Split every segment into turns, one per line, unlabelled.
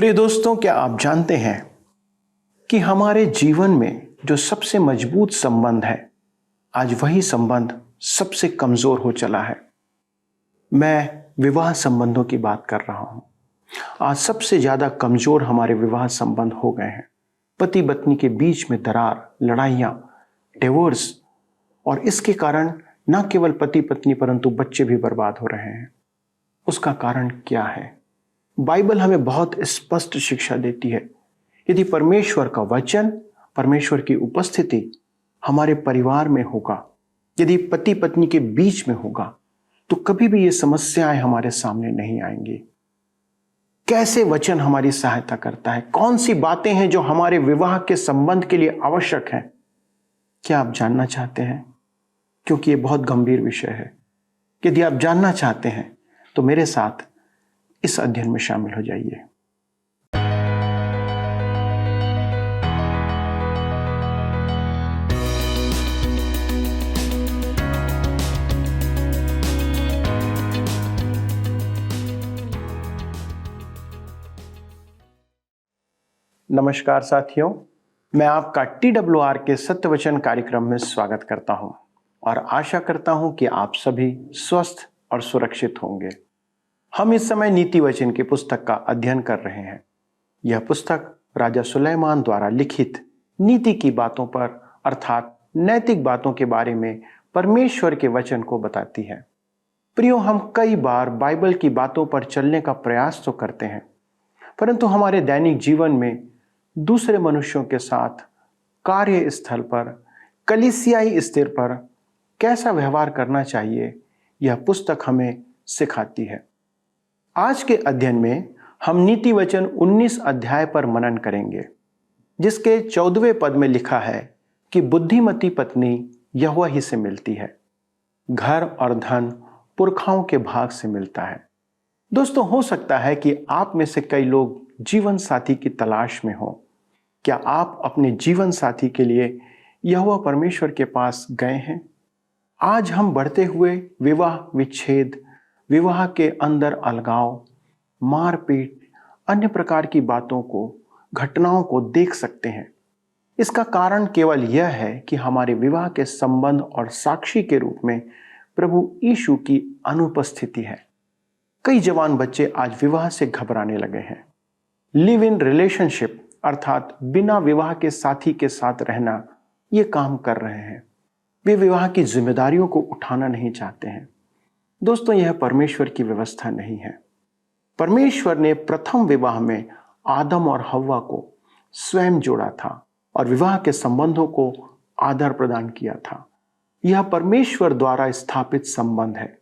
प्रिय दोस्तों, क्या आप जानते हैं कि हमारे जीवन में जो सबसे मजबूत संबंध है, आज वही संबंध सबसे कमजोर हो चला है। मैं विवाह संबंधों की बात कर रहा हूं। आज सबसे ज्यादा कमजोर हमारे विवाह संबंध हो गए हैं। पति पत्नी के बीच में दरार, लड़ाइयां, डिवोर्स, और इसके कारण न केवल पति पत्नी परंतु बच्चे भी बर्बाद हो रहे हैं। उसका कारण क्या है? बाइबल हमें बहुत स्पष्ट शिक्षा देती है। यदि परमेश्वर का वचन, परमेश्वर की उपस्थिति हमारे परिवार में होगा, यदि पति पत्नी के बीच में होगा, तो कभी भी ये समस्याएं हमारे सामने नहीं आएंगी। कैसे वचन हमारी सहायता करता है? कौन सी बातें हैं जो हमारे विवाह के संबंध के लिए आवश्यक हैं? क्या आप जानना चाहते हैं? क्योंकि ये बहुत गंभीर विषय है। यदि आप जानना चाहते हैं तो मेरे साथ इस अध्ययन में शामिल हो जाइए। नमस्कार साथियों, मैं आपका TWR के सत्यवचन कार्यक्रम में स्वागत करता हूं और आशा करता हूं कि आप सभी स्वस्थ और सुरक्षित होंगे। हम इस समय नीति वचन की पुस्तक का अध्ययन कर रहे हैं। यह पुस्तक राजा सुलेमान द्वारा लिखित नीति की बातों पर, अर्थात नैतिक बातों के बारे में परमेश्वर के वचन को बताती है। प्रियो, हम कई बार बाइबल की बातों पर चलने का प्रयास तो करते हैं, परंतु हमारे दैनिक जीवन में दूसरे मनुष्यों के साथ, कार्यस्थल पर, कलीसियाई स्तर पर कैसा व्यवहार करना चाहिए, यह पुस्तक हमें सिखाती है। आज के अध्ययन में हम नीति वचन 19 अध्याय पर मनन करेंगे, जिसके 14वें पद में लिखा है कि बुद्धिमती पत्नी यहोवा ही से मिलती है, घर और धन पुरखाओं के भाग से मिलता है। दोस्तों, हो सकता है कि आप में से कई लोग जीवन साथी की तलाश में हो। क्या आप अपने जीवन साथी के लिए यहोवा परमेश्वर के पास गए हैं? आज हम बढ़ते हुए विवाह विच्छेद, विवाह के अंदर अलगाव, मारपीट, अन्य प्रकार की बातों को, घटनाओं को देख सकते हैं। इसका कारण केवल यह है कि हमारे विवाह के संबंध और साक्षी के रूप में प्रभु यीशु की अनुपस्थिति है। कई जवान बच्चे आज विवाह से घबराने लगे हैं। लिव इन रिलेशनशिप, अर्थात बिना विवाह के साथी के साथ रहना, ये काम कर रहे हैं। वे विवाह की जिम्मेदारियों को उठाना नहीं चाहते हैं। दोस्तों, यह परमेश्वर की व्यवस्था नहीं है। परमेश्वर ने प्रथम विवाह में आदम और हव्वा को स्वयं जोड़ा था और विवाह के संबंधों को आदर प्रदान किया था। यह परमेश्वर द्वारा स्थापित संबंध है।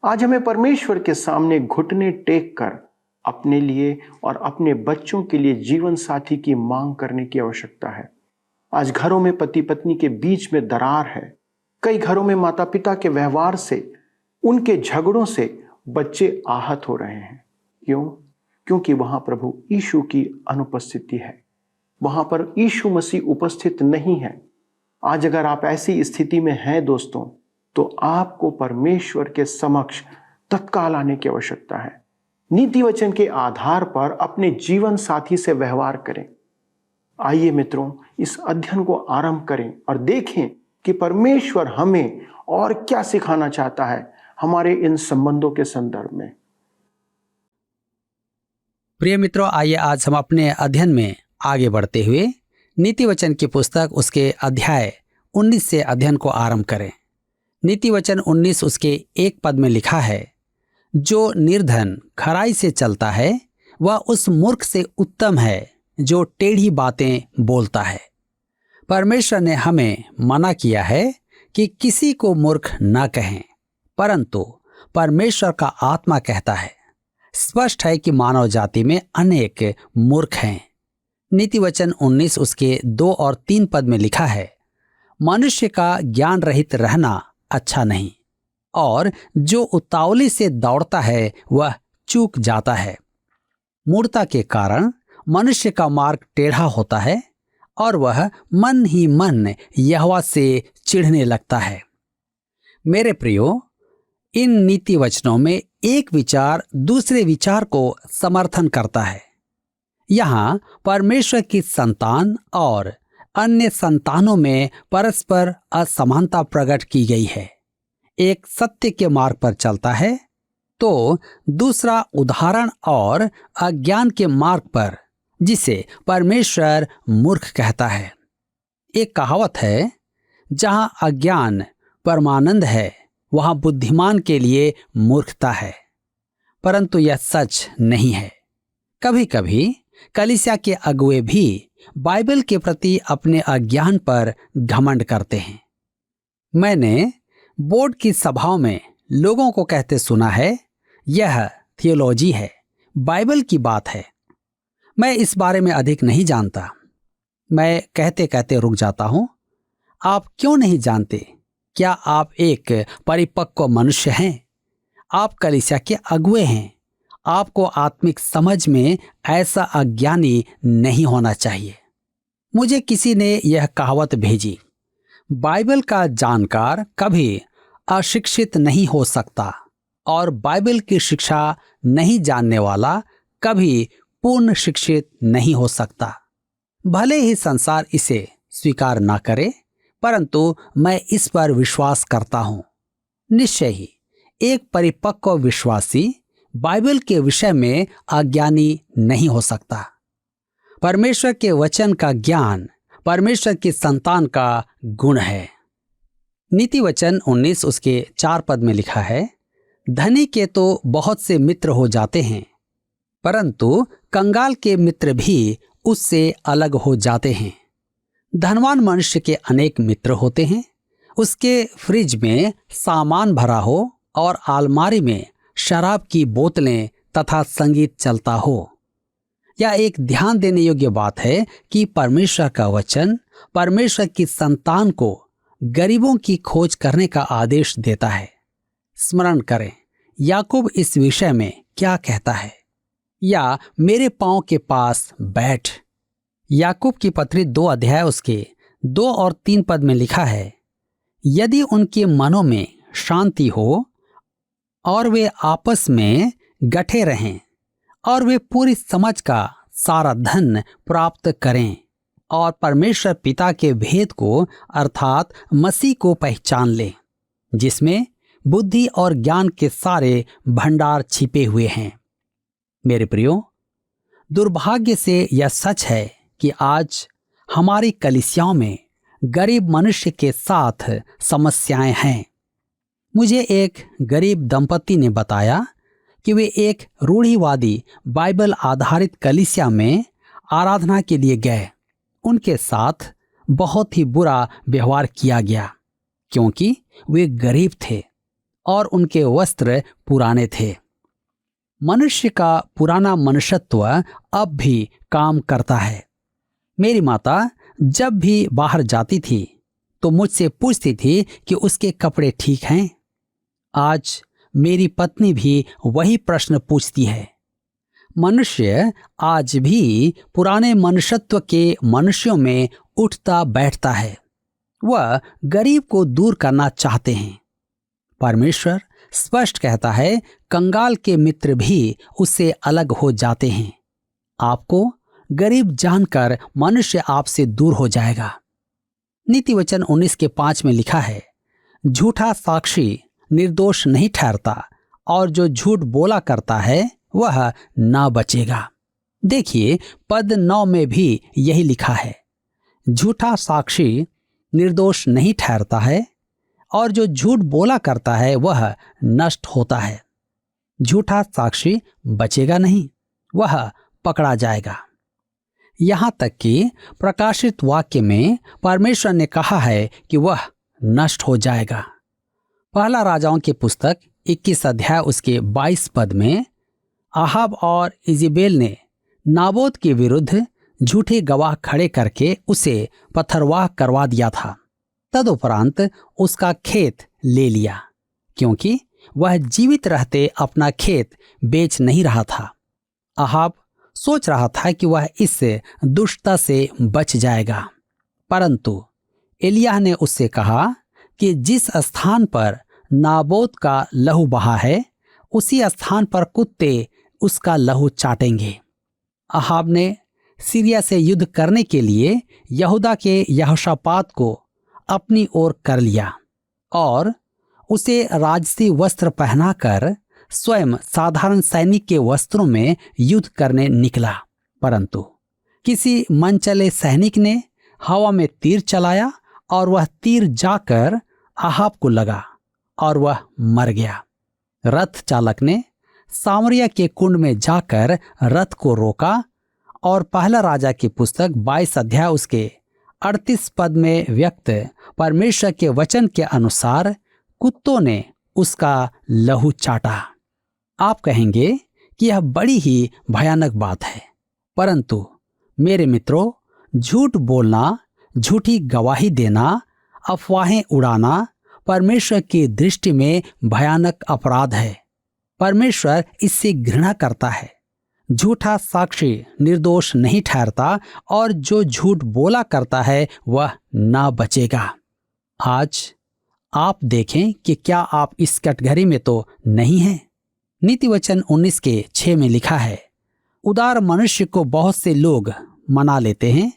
आज हमें परमेश्वर के सामने घुटने टेक कर अपने लिए और अपने बच्चों के लिए जीवन साथी की मांग करने की आवश्यकता है। आज घरों में पति पत्नी के बीच में दरार है। कई घरों में माता पिता के व्यवहार से, उनके झगड़ों से बच्चे आहत हो रहे हैं। क्यों? क्योंकि वहां प्रभु यीशु की अनुपस्थिति है। वहां पर यीशु मसीह उपस्थित नहीं है। आज अगर आप ऐसी स्थिति में हैं दोस्तों, तो आपको परमेश्वर के समक्ष तत्काल आने की आवश्यकता है। नीति वचन के आधार पर अपने जीवन साथी से व्यवहार करें। आइए मित्रों, इस अध्ययन को आरंभ करें और देखें कि परमेश्वर हमें और क्या सिखाना चाहता है हमारे इन संबंधों के संदर्भ में।
प्रिय मित्रों, आइए आज हम अपने अध्ययन में आगे बढ़ते हुए नीति वचन की पुस्तक उसके अध्याय 19 से अध्ययन को आरंभ करें। नीति वचन 19 उसके 1 पद में लिखा है, जो निर्धन खराई से चलता है वह उस मूर्ख से उत्तम है जो टेढ़ी बातें बोलता है। परमेश्वर ने हमें मना किया है कि किसी को मूर्ख न कहें, परंतु परमेश्वर का आत्मा कहता है, स्पष्ट है कि मानव जाति में अनेक मूर्ख हैं। नीति वचन 19 उसके 2 और 3 पद में लिखा है, मनुष्य का ज्ञान रहित रहना अच्छा नहीं, और जो उतावली से दौड़ता है वह चूक जाता है। मूढ़ता के कारण मनुष्य का मार्ग टेढ़ा होता है और वह मन ही मन यहोवा से चिढ़ने लगता है। मेरे प्रियो, इन नीति वचनों में एक विचार दूसरे विचार को समर्थन करता है। यहाँ परमेश्वर की संतान और अन्य संतानों में परस्पर असमानता प्रकट की गई है। एक सत्य के मार्ग पर चलता है तो दूसरा उदाहरण और अज्ञान के मार्ग पर, जिसे परमेश्वर मूर्ख कहता है। एक कहावत है, जहां अज्ञान परमानंद है वहां बुद्धिमान के लिए मूर्खता है। परंतु यह सच नहीं है। कभी कभी कलीसिया के अगुवे भी बाइबल के प्रति अपने अज्ञान पर घमंड करते हैं। मैंने बोर्ड की सभाओं में लोगों को कहते सुना है, यह थियोलॉजी है, बाइबल की बात है। मैं इस बारे में अधिक नहीं जानता। मैं कहते कहते रुक जाता हूं। आप क्यों नहीं जानते? क्या आप एक परिपक्व मनुष्य हैं? आप कलीसिया के अगुवे हैं। आपको आत्मिक समझ में ऐसा अज्ञानी नहीं होना चाहिए। मुझे किसी ने यह कहावत भेजी, बाइबल का जानकार कभी अशिक्षित नहीं हो सकता और बाइबल की शिक्षा नहीं जानने वाला कभी पूर्ण शिक्षित नहीं हो सकता। भले ही संसार इसे स्वीकार न करे, परंतु मैं इस पर विश्वास करता हूं। निश्चय ही एक परिपक्व विश्वासी बाइबल के विषय में अज्ञानी नहीं हो सकता। परमेश्वर के वचन का ज्ञान परमेश्वर की संतान का गुण है। नीति वचन 19 उसके 4 पद में लिखा है, धनी के तो बहुत से मित्र हो जाते हैं, परंतु कंगाल के मित्र भी उससे अलग हो जाते हैं। धनवान मनुष्य के अनेक मित्र होते हैं। उसके फ्रिज में सामान भरा हो और अलमारी में शराब की बोतलें तथा संगीत चलता हो। यह एक ध्यान देने योग्य बात है कि परमेश्वर का वचन परमेश्वर की संतान को गरीबों की खोज करने का आदेश देता है। स्मरण करें, याकूब इस विषय में क्या कहता है, या मेरे पांव के पास बैठ। याकूब की पत्री 2 अध्याय उसके 2 और 3 पद में लिखा है, यदि उनके मनों में शांति हो और वे आपस में गठे रहें और वे पूरी समझ का सारा धन प्राप्त करें और परमेश्वर पिता के भेद को अर्थात मसीह को पहचान लें, जिसमें बुद्धि और ज्ञान के सारे भंडार छिपे हुए हैं। मेरे प्रियो, दुर्भाग्य से यह सच है कि आज हमारी कलीसियाओं में गरीब मनुष्य के साथ समस्याएं हैं। मुझे एक गरीब दंपति ने बताया कि वे एक रूढ़िवादी बाइबल आधारित कलीसिया में आराधना के लिए गए। उनके साथ बहुत ही बुरा व्यवहार किया गया क्योंकि वे गरीब थे और उनके वस्त्र पुराने थे। मनुष्य का पुराना मनुष्यत्व अब भी काम करता है। मेरी माता जब भी बाहर जाती थी तो मुझसे पूछती थी कि उसके कपड़े ठीक हैं। आज मेरी पत्नी भी वही प्रश्न पूछती है। मनुष्य आज भी पुराने मनुष्यत्व के मनुष्यों में उठता बैठता है। वह गरीब को दूर करना चाहते हैं। परमेश्वर स्पष्ट कहता है, कंगाल के मित्र भी उससे अलग हो जाते हैं। आपको गरीब जानकर मनुष्य आपसे दूर हो जाएगा। नीति वचन 19 के 5 में लिखा है, झूठा साक्षी निर्दोष नहीं ठहरता और जो झूठ बोला करता है वह ना बचेगा। देखिए, पद 9 में भी यही लिखा है, झूठा साक्षी निर्दोष नहीं ठहरता है और जो झूठ बोला करता है वह नष्ट होता है। झूठा साक्षी बचेगा नहीं, वह पकड़ा जाएगा। यहां तक कि प्रकाशित वाक्य में परमेश्वर ने कहा है कि वह नष्ट हो जाएगा। पहला राजाओं की पुस्तक 21 अध्याय उसके 22 पद में आहाब और इजेबेल ने नाबोत के विरुद्ध झूठे गवाह खड़े करके उसे पथरवाह करवा दिया था। तदुपरांत उसका खेत ले लिया क्योंकि वह जीवित रहते अपना खेत बेच नहीं रहा था। आहाब सोच रहा था कि वह इस दुष्टता से बच जाएगा, परंतु एलिय्याह ने उससे कहा कि जिस स्थान पर नाबोत का लहू बहा है उसी स्थान पर कुत्ते उसका लहू चाटेंगे। अहाब ने सीरिया से युद्ध करने के लिए यहूदा के यहोशापात को अपनी ओर कर लिया और उसे राजसी वस्त्र पहनाकर स्वयं साधारण सैनिक के वस्त्रों में युद्ध करने निकला। परंतु किसी मनचले सैनिक ने हवा में तीर चलाया और वह तीर जाकर अहाब को लगा और वह मर गया। रथ चालक ने सामरिया के कुंड में जाकर रथ को रोका और पहला राजा की पुस्तक 22 अध्याय उसके 38 पद में व्यक्त परमेश्वर के वचन के अनुसार कुत्तों ने उसका लहू चाटा। आप कहेंगे कि यह बड़ी ही भयानक बात है, परंतु मेरे मित्रों, झूठ बोलना, झूठी गवाही देना, अफवाहें उड़ाना परमेश्वर की दृष्टि में भयानक अपराध है। परमेश्वर इससे घृणा करता है। झूठा साक्षी निर्दोष नहीं ठहरता और जो झूठ बोला करता है वह ना बचेगा। आज आप देखें कि क्या आप इस कैटेगरी में तो नहीं हैं। नीति वचन 19 के 6 में लिखा है, उदार मनुष्य को बहुत से लोग मना लेते हैं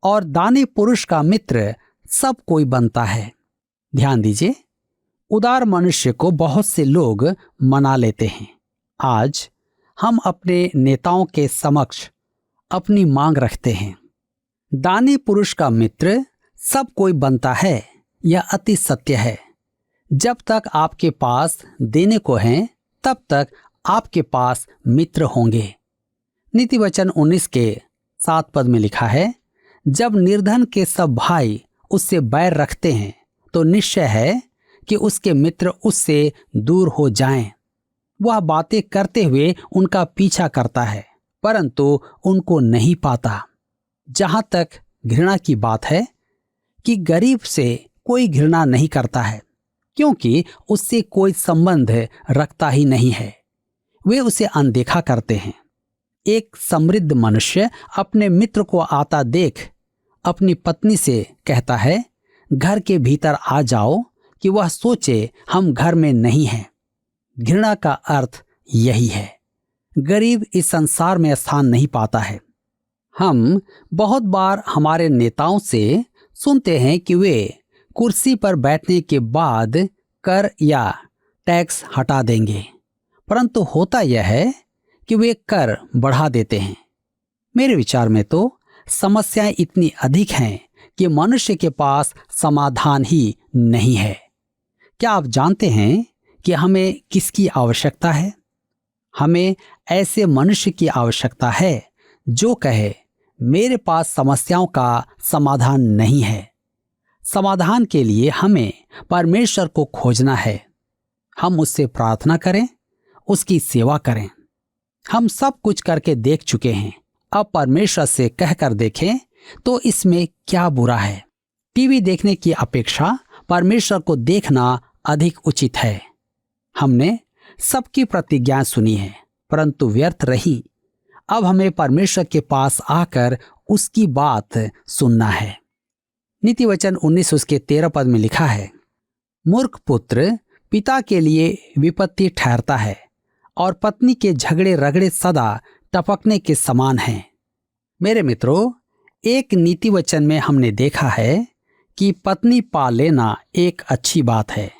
और दानी पुरुष का मित्र सब कोई बनता है। ध्यान दीजिए, उदार मनुष्य को बहुत से लोग मना लेते हैं। आज हम अपने नेताओं के समक्ष अपनी मांग रखते हैं। दानी पुरुष का मित्र सब कोई बनता है, यह अति सत्य है। जब तक आपके पास देने को है तब तक आपके पास मित्र होंगे। नीति वचन 19 के 7 पद में लिखा है, जब निर्धन के सब भाई उससे बैर रखते हैं तो निश्चय है कि उसके मित्र उससे दूर हो जाएं। वह बातें करते हुए उनका पीछा करता है परंतु उनको नहीं पाता। जहां तक घृणा की बात है कि गरीब से कोई घृणा नहीं करता है, क्योंकि उससे कोई संबंध रखता ही नहीं है। वे उसे अनदेखा करते हैं। एक समृद्ध मनुष्य अपने मित्र को आता देख अपनी पत्नी से कहता है, घर के भीतर आ जाओ, कि वह सोचे हम घर में नहीं हैं। घृणा का अर्थ यही है। गरीब इस संसार में स्थान नहीं पाता है। हम बहुत बार हमारे नेताओं से सुनते हैं कि वे कुर्सी पर बैठने के बाद कर या टैक्स हटा देंगे, परंतु होता यह है कि वे कर बढ़ा देते हैं। मेरे विचार में तो समस्याएं इतनी अधिक हैं कि मनुष्य के पास समाधान ही नहीं है। क्या आप जानते हैं कि हमें किसकी आवश्यकता है? हमें ऐसे मनुष्य की आवश्यकता है जो कहे, मेरे पास समस्याओं का समाधान नहीं है। समाधान के लिए हमें परमेश्वर को खोजना है। हम उससे प्रार्थना करें, उसकी सेवा करें। हम सब कुछ करके देख चुके हैं, अब परमेश्वर से कहकर देखें तो इसमें क्या बुरा है। टीवी देखने की अपेक्षा परमेश्वर को देखना अधिक उचित है। हमने सबकी प्रतिज्ञा सुनी है परंतु व्यर्थ रही। अब हमें परमेश्वर के पास आकर उसकी बात सुनना है। नीति वचन 19 उसके 13 पद में लिखा है, मूर्ख पुत्र पिता के लिए विपत्ति ठहरता है और पत्नी के झगड़े रगड़े सदा टपकने के समान हैं। मेरे मित्रों, एक नीति वचन में हमने देखा है कि पत्नी पा लेना एक अच्छी बात है,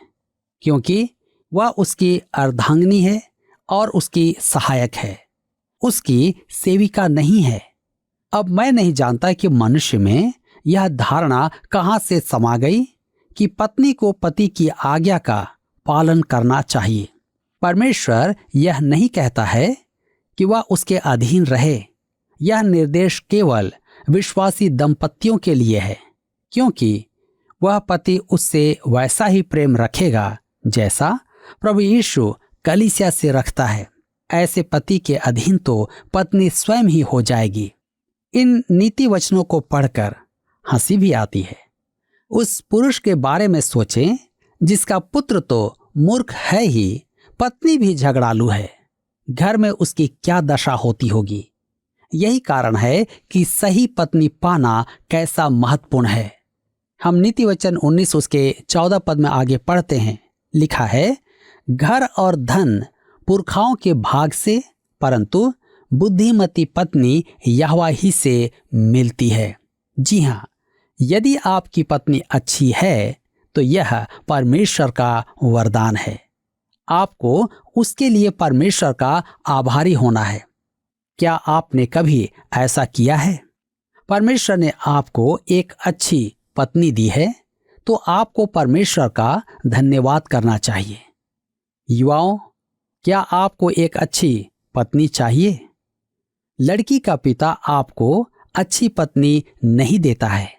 क्योंकि वह उसकी अर्धांगिनी है और उसकी सहायक है, उसकी सेविका नहीं है। अब मैं नहीं जानता कि मनुष्य में यह धारणा कहां से समा गई कि पत्नी को पति की आज्ञा का पालन करना चाहिए। परमेश्वर यह नहीं कहता है कि वह उसके अधीन रहे। यह निर्देश केवल विश्वासी दंपतियों के लिए है, क्योंकि वह पति उससे वैसा ही प्रेम रखेगा जैसा प्रभु यीशु कलीसिया से रखता है। ऐसे पति के अधीन तो पत्नी स्वयं ही हो जाएगी। इन नीति वचनों को पढ़कर हंसी भी आती है। उस पुरुष के बारे में सोचें जिसका पुत्र तो मूर्ख है ही, पत्नी भी झगड़ालू है। घर में उसकी क्या दशा होती होगी। यही कारण है कि सही पत्नी पाना कैसा महत्वपूर्ण है। हम नीति वचन 19 उसके 14 पद में आगे पढ़ते हैं। लिखा है, घर और धन पुरखाओं के भाग से, परंतु बुद्धिमती पत्नी यहोवा ही से मिलती है। जी हाँ, यदि आपकी पत्नी अच्छी है तो यह परमेश्वर का वरदान है। आपको उसके लिए परमेश्वर का आभारी होना है। क्या आपने कभी ऐसा किया है? परमेश्वर ने आपको एक अच्छी पत्नी दी है तो आपको परमेश्वर का धन्यवाद करना चाहिए। युवाओं, क्या आपको एक अच्छी पत्नी चाहिए? लड़की का पिता आपको अच्छी पत्नी नहीं देता है।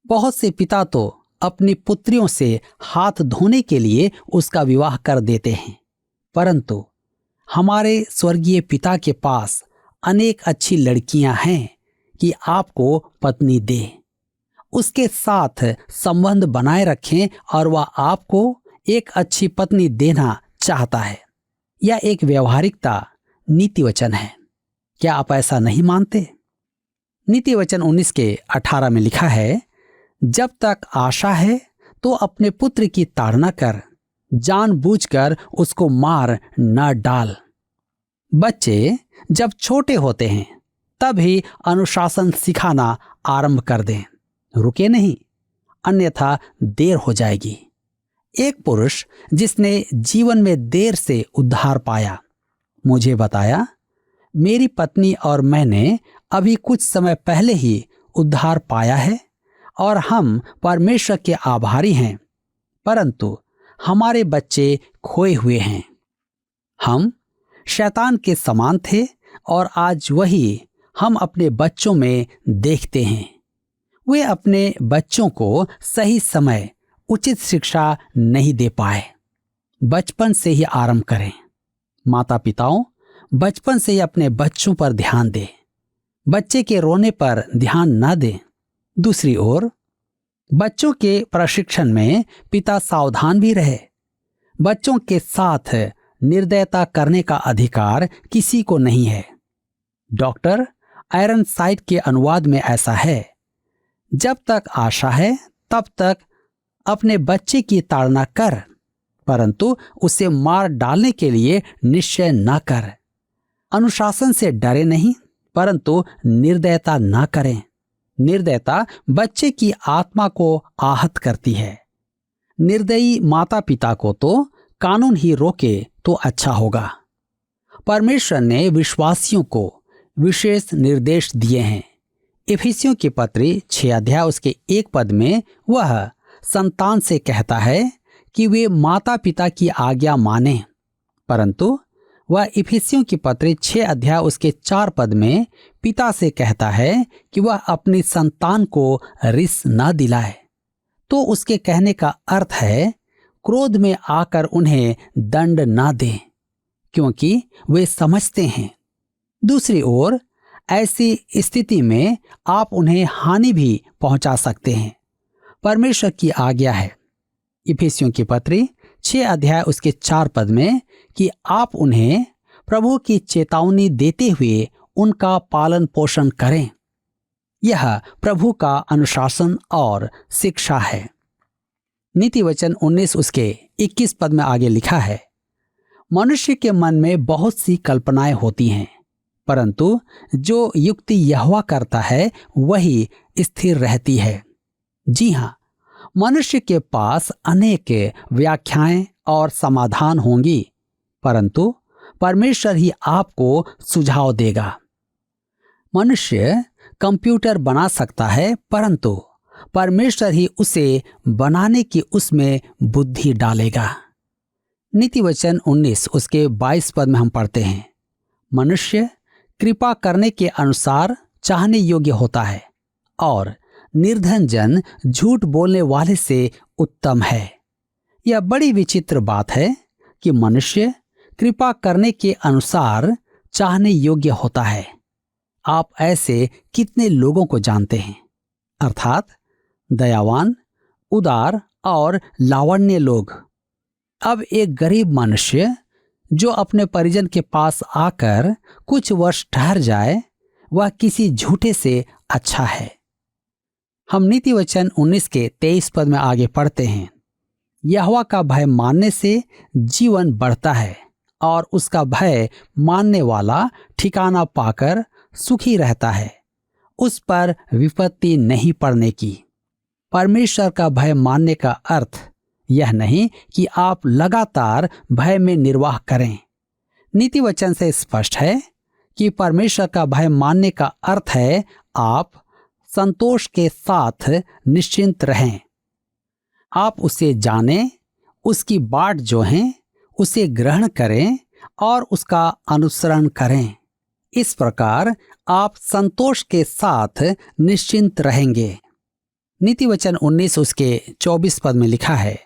बहुत से पिता तो अपनी पुत्रियों से हाथ धोने के लिए उसका विवाह कर देते हैं, परंतु हमारे स्वर्गीय पिता के पास अनेक अच्छी लड़कियां हैं कि आपको पत्नी दे। उसके साथ संबंध बनाए रखें और वह आपको एक अच्छी पत्नी देना चाहता है। यह एक व्यवहारिकता नीति वचन है। क्या आप ऐसा नहीं मानते? नीति वचन 19:18 में लिखा है, जब तक आशा है तो अपने पुत्र की ताड़ना कर, जानबूझकर उसको मार न डाल। बच्चे जब छोटे होते हैं तभी अनुशासन सिखाना आरंभ कर दें, रुके नहीं, अन्यथा देर हो जाएगी। एक पुरुष जिसने जीवन में देर से उद्धार पाया मुझे बताया, मेरी पत्नी और मैंने अभी कुछ समय पहले ही उद्धार पाया है और हम परमेश्वर के आभारी हैं, परंतु हमारे बच्चे खोए हुए हैं। हम शैतान के समान थे और आज वही हम अपने बच्चों में देखते हैं। वे अपने बच्चों को सही समय उचित शिक्षा नहीं दे पाए। बचपन से ही आरंभ करें। माता पिताओं, बचपन से ही अपने बच्चों पर ध्यान दें। बच्चे के रोने पर ध्यान न दें। दूसरी ओर बच्चों के प्रशिक्षण में पिता सावधान भी रहे। बच्चों के साथ निर्दयता करने का अधिकार किसी को नहीं है। डॉक्टर आयरन साइड के अनुवाद में ऐसा है, जब तक आशा है तब तक अपने बच्चे की ताड़ना कर, परंतु उसे मार डालने के लिए निश्चय न कर। अनुशासन से डरे नहीं, परंतु निर्दयता न करें। निर्दयता बच्चे की आत्मा को आहत करती है। निर्दयी माता पिता को तो कानून ही रोके तो अच्छा होगा। परमेश्वर ने विश्वासियों को विशेष निर्देश दिए हैं। इफिसियों की पत्री 6:1 में वह संतान से कहता है कि वे माता पिता की आज्ञा माने, परंतु वह इफिसियों की पत्री 6:4 में पिता से कहता है कि वह अपनी संतान को रिस न दिलाए। तो उसके कहने का अर्थ है क्रोध में आकर उन्हें दंड ना दें, क्योंकि वे समझते हैं। दूसरी ओर ऐसी स्थिति में आप उन्हें हानि भी पहुंचा सकते हैं। परमेश्वर की आज्ञा है इफिसियों की पत्री 6:4 में कि आप उन्हें प्रभु की चेतावनी देते हुए उनका पालन पोषण करें। यह प्रभु का अनुशासन और शिक्षा है। नीति वचन 19:21 में आगे लिखा है, मनुष्य के मन में बहुत सी कल्पनाएं होती हैं, परंतु जो युक्ति यहोवा करता है वही स्थिर रहती है। जी हाँ, मनुष्य के पास अनेक व्याख्याएं और समाधान होंगी, परंतु परमेश्वर ही आपको सुझाव देगा। मनुष्य कंप्यूटर बना सकता है, परंतु परमेश्वर ही उसे बनाने की उसमें बुद्धि डालेगा। नीति वचन 19:22 में हम पढ़ते हैं, मनुष्य कृपा करने के अनुसार चाहने योग्य होता है और निर्धन जन झूठ बोलने वाले से उत्तम है। यह बड़ी विचित्र बात है कि मनुष्य कृपा करने के अनुसार चाहने योग्य होता है। आप ऐसे कितने लोगों को जानते हैं, अर्थात दयावान, उदार और लावण्य लोग। अब एक गरीब मनुष्य जो अपने परिजन के पास आकर कुछ वर्ष ठहर जाए, वह किसी झूठे से अच्छा है। हम नीति वचन 19:23 में आगे पढ़ते हैं, यहोवा का भय मानने से जीवन बढ़ता है और उसका भय मानने वाला ठिकाना पाकर सुखी रहता है। उस पर विपत्ति नहीं पड़ने की। परमेश्वर का भय मानने का अर्थ यह नहीं कि आप लगातार भय में निर्वाह करें। नीति वचन से स्पष्ट है कि परमेश्वर का भय मानने का अर्थ है आप संतोष के साथ निश्चिंत रहें। आप उसे जानें, उसकी बाट जो है उसे ग्रहण करें और उसका अनुसरण करें। इस प्रकार आप संतोष के साथ निश्चिंत रहेंगे। नीति वचन 19 उसके 24 पद में लिखा है,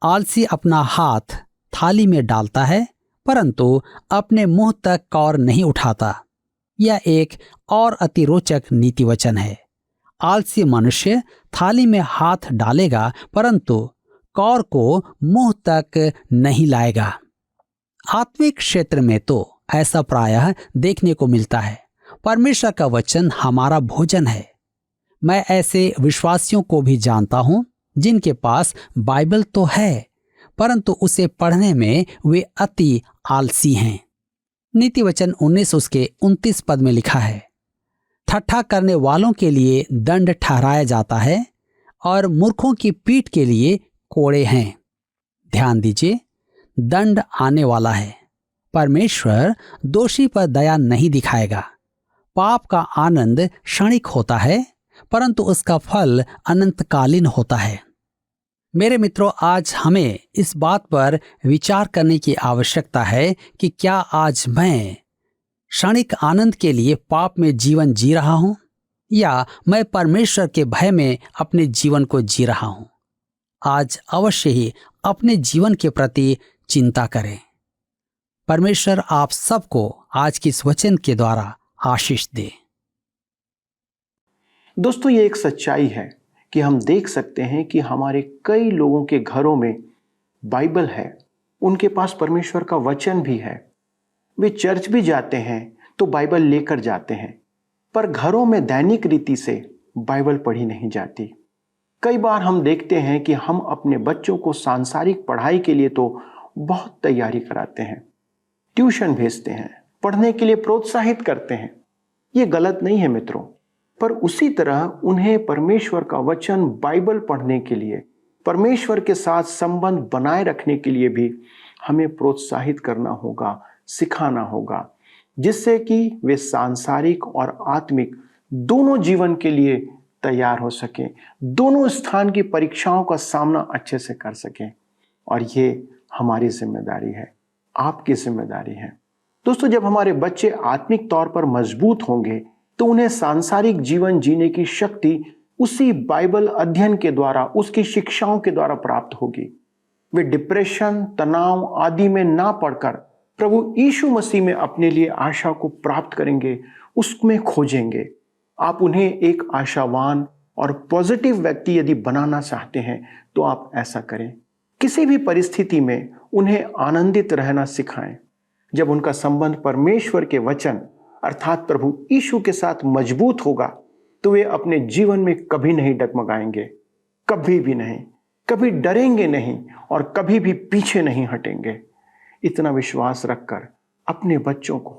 आलसी अपना हाथ थाली में डालता है परंतु अपने मुंह तक कौर नहीं उठाता। यह एक और अति रोचक नीति वचन है। आलसी मनुष्य थाली में हाथ डालेगा परंतु कौर को मुंह तक नहीं लाएगा। आत्मिक क्षेत्र में तो ऐसा प्रायः देखने को मिलता है। परमेश्वर का वचन हमारा भोजन है। मैं ऐसे विश्वासियों को भी जानता हूं जिनके पास बाइबल तो है परंतु उसे पढ़ने में वे अति आलसी हैं। नीति वचन 19 उसके 29 पद में लिखा है, ठट्ठा करने वालों के लिए दंड ठहराया जाता है और मूर्खों की पीठ के लिए कोड़े हैं। ध्यान दीजिए, दंड आने वाला है। परमेश्वर दोषी पर दया नहीं दिखाएगा। पाप का आनंद क्षणिक होता है परंतु उसका फल अनंतकालीन होता है। मेरे मित्रों, आज हमें इस बात पर विचार करने की आवश्यकता है कि क्या आज मैं क्षणिक आनंद के लिए पाप में जीवन जी रहा हूं या मैं परमेश्वर के भय में अपने जीवन को जी रहा हूं। आज अवश्य ही अपने जीवन के प्रति चिंता करें। परमेश्वर आप सबको आज की इस वचन के द्वारा आशीष दे।
दोस्तों, ये एक सच्चाई है कि हम देख सकते हैं कि हमारे कई लोगों के घरों में बाइबल है, उनके पास परमेश्वर का वचन भी है, वे चर्च भी जाते हैं तो बाइबल लेकर जाते हैं, पर घरों में दैनिक रीति से बाइबल पढ़ी नहीं जाती। कई बार हम देखते हैं कि हम अपने बच्चों को सांसारिक पढ़ाई के लिए तो बहुत तैयारी कराते हैं, ट्यूशन भेजते हैं, पढ़ने के लिए प्रोत्साहित करते हैं। ये गलत नहीं है मित्रों, पर उसी तरह उन्हें परमेश्वर का वचन बाइबल पढ़ने के लिए, परमेश्वर के साथ संबंध बनाए रखने के लिए भी हमें प्रोत्साहित करना होगा, सिखाना होगा, जिससे कि वे सांसारिक और आत्मिक दोनों जीवन के लिए तैयार हो सकें, दोनों स्थान की परीक्षाओं का सामना अच्छे से कर सकें। और ये हमारी जिम्मेदारी है, आपकी जिम्मेदारी है। दोस्तों, जब हमारे बच्चे आत्मिक तौर पर मजबूत होंगे तो उन्हें सांसारिक जीवन जीने की शक्ति उसी बाइबल अध्ययन के द्वारा, उसकी शिक्षाओं के द्वारा प्राप्त होगी। वे डिप्रेशन, तनाव आदि में ना पड़कर प्रभु यीशु मसीह में अपने लिए आशा को प्राप्त करेंगे, उसमें खोजेंगे। आप उन्हें एक आशावान और पॉजिटिव व्यक्ति यदि बनाना चाहते हैं तो आप ऐसा करें। किसी भी परिस्थिति में उन्हें आनंदित रहना सिखाएं। जब उनका संबंध परमेश्वर के वचन अर्थात प्रभु यीशु के साथ मजबूत होगा तो वे अपने जीवन में कभी नहीं डगमगाएंगे, कभी भी नहीं, कभी डरेंगे नहीं और कभी भी पीछे नहीं हटेंगे। इतना विश्वास रखकर अपने बच्चों को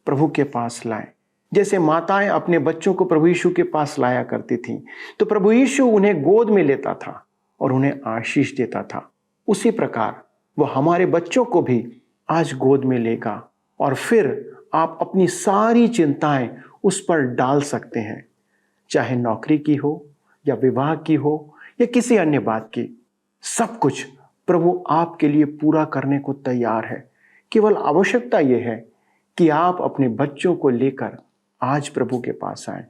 प्रभु के पास लाएं। जैसे माताएं अपने बच्चों को प्रभु यीशु के पास लाया करती थीं, तो प्रभु यीशु उन्हें गोद में लेता था और उन्हें आशीष देता था। उसी प्रकार वह हमारे बच्चों को भी आज गोद में लेगा और फिर आप अपनी सारी चिंताएं उस पर डाल सकते हैं, चाहे नौकरी की हो या विवाह की हो या किसी अन्य बात की। सब कुछ प्रभु आपके लिए पूरा करने को तैयार है। केवल आवश्यकता यह है कि आप अपने बच्चों को लेकर आज प्रभु के पास आएं।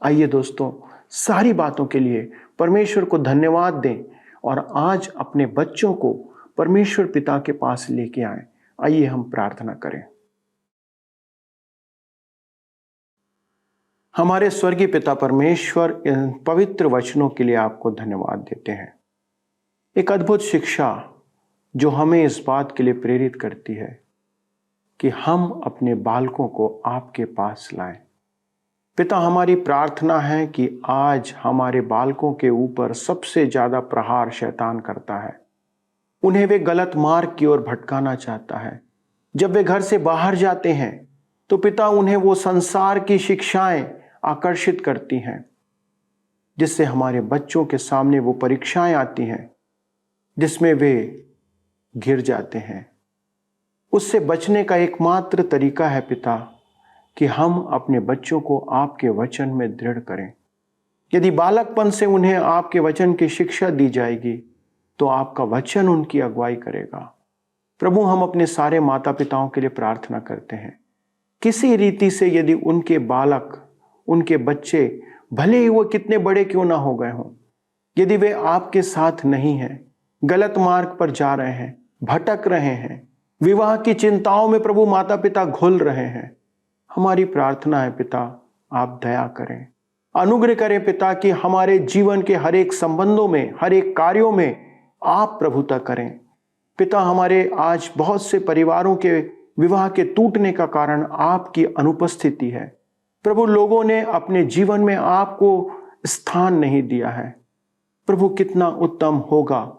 आइए दोस्तों, सारी बातों के लिए परमेश्वर को धन्यवाद दें और आज अपने बच्चों को परमेश्वर पिता के पास लेके आएं। आइए हम प्रार्थना करें। हमारे स्वर्गीय पिता परमेश्वर, इन पवित्र वचनों के लिए आपको धन्यवाद देते हैं। एक अद्भुत शिक्षा जो हमें इस बात के लिए प्रेरित करती है कि हम अपने बालकों को आपके पास लाएं। पिता, हमारी प्रार्थना है कि आज हमारे बालकों के ऊपर सबसे ज्यादा प्रहार शैतान करता है। उन्हें वे गलत मार्ग की ओर भटकाना चाहता है। जब वे घर से बाहर जाते हैं तो पिता उन्हें वो संसार की शिक्षाएं आकर्षित करती हैं, जिससे हमारे बच्चों के सामने वो परीक्षाएं आती हैं जिसमें वे गिर जाते हैं। उससे बचने का एकमात्र तरीका है पिता कि हम अपने बच्चों को आपके वचन में दृढ़ करें। यदि बालकपन से उन्हें आपके वचन की शिक्षा दी जाएगी तो आपका वचन उनकी अगुवाई करेगा। प्रभु, हम अपने सारे माता पिताओं के लिए प्रार्थना करते हैं। किसी रीति से यदि उनके बालक, उनके बच्चे, भले ही वो कितने बड़े क्यों ना हो गए हों, यदि वे आपके साथ नहीं हैं, गलत मार्ग पर जा रहे हैं, भटक रहे हैं, विवाह की चिंताओं में प्रभु माता पिता घुल रहे हैं, हमारी प्रार्थना है पिता, आप दया करें, अनुग्रह करें पिता कि हमारे जीवन के हर एक संबंधों में, हर एक कार्यों में आप प्रभुता करें। पिता, हमारे आज बहुत से परिवारों के विवाह के टूटने का कारण आपकी अनुपस्थिति है। प्रभु, लोगों ने अपने जीवन में आपको स्थान नहीं दिया है। प्रभु, कितना उत्तम होगा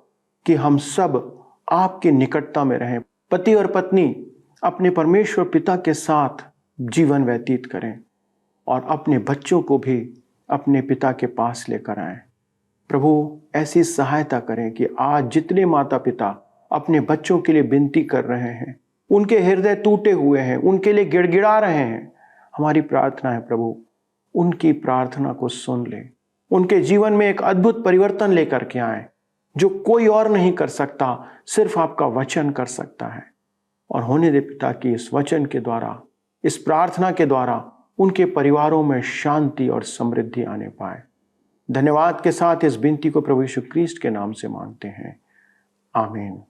कि हम सब आपके निकटता में रहें, पति और पत्नी अपने परमेश्वर पिता के साथ जीवन व्यतीत करें और अपने बच्चों को भी अपने पिता के पास लेकर आएं। प्रभु, ऐसी सहायता करें कि आज जितने माता पिता अपने बच्चों के लिए विनती कर रहे हैं, उनके हृदय टूटे हुए हैं, उनके लिए गिड़गिड़ा रहे हैं, हमारी प्रार्थना है प्रभु, उनकी प्रार्थना को सुन ले, उनके जीवन में एक अद्भुत परिवर्तन लेकर के आए जो कोई और नहीं कर सकता, सिर्फ आपका वचन कर सकता है। और होने दे पिता कि इस वचन के द्वारा, इस प्रार्थना के द्वारा उनके परिवारों में शांति और समृद्धि आने पाए। धन्यवाद के साथ इस विनती को प्रभु यीशु क्रिस्ट के नाम से मांगते हैं, आमीन।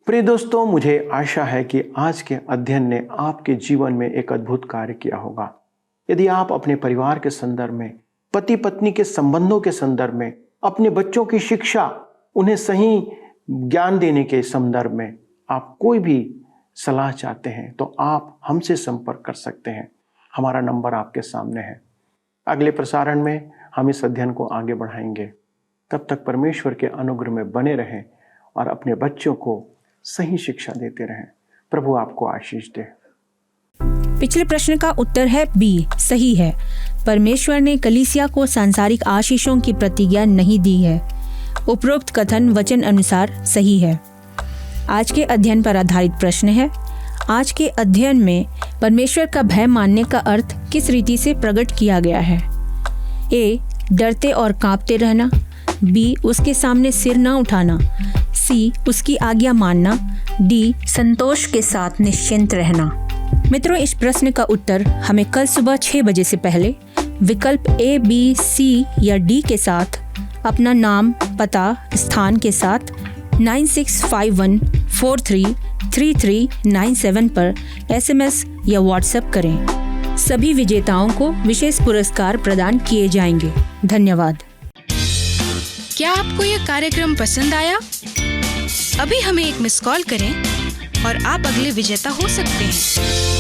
प्रिय दोस्तों, मुझे आशा है कि आज के अध्ययन ने आपके जीवन में एक अद्भुत कार्य किया होगा। यदि आप अपने परिवार के संदर्भ में, पति पत्नी के संबंधों के संदर्भ में, अपने बच्चों की शिक्षा, उन्हें सही ज्ञान देने के संदर्भ में आप कोई भी सलाह चाहते हैं तो आप हमसे संपर्क कर सकते हैं। हमारा नंबर आपके सामने है। अगले प्रसारण में हम इस अध्ययन को आगे बढ़ाएंगे। तब तक परमेश्वर के अनुग्रह में बने रहें और अपने बच्चों को सही शिक्षा देते रहें। प्रभु आपको आशीष दे।
पिछले प्रश्न का उत्तर है बी, सही है। परमेश्वर ने कलीसिया को सांसारिक आशीषों की प्रतिज्ञा नहीं दी है। उपरोक्त कथन वचन अनुसार सही है। आज के अध्ययन पर आधारित प्रश्न है, आज के अध्ययन में परमेश्वर का भय मानने का अर्थ किस रीति से प्रकट किया गया है? ए, डरते और कांपते रहना, बी, उसके सामने सिर न उठाना, सी, उसकी आज्ञा मानना, डी, संतोष के साथ निश्चिंत रहना। मित्रों, इस प्रश्न का उत्तर हमें कल सुबह 6 बजे से पहले विकल्प ए, बी, सी या डी के साथ अपना नाम, पता, स्थान के साथ 9651433397 पर SMS या WhatsApp करें। सभी विजेताओं को विशेष पुरस्कार प्रदान किए जाएंगे। धन्यवाद।
क्या आपको यह कार्यक्रम पसंद आया? अभी हमें एक मिस कॉल करें और आप अगले विजेता हो सकते हैं।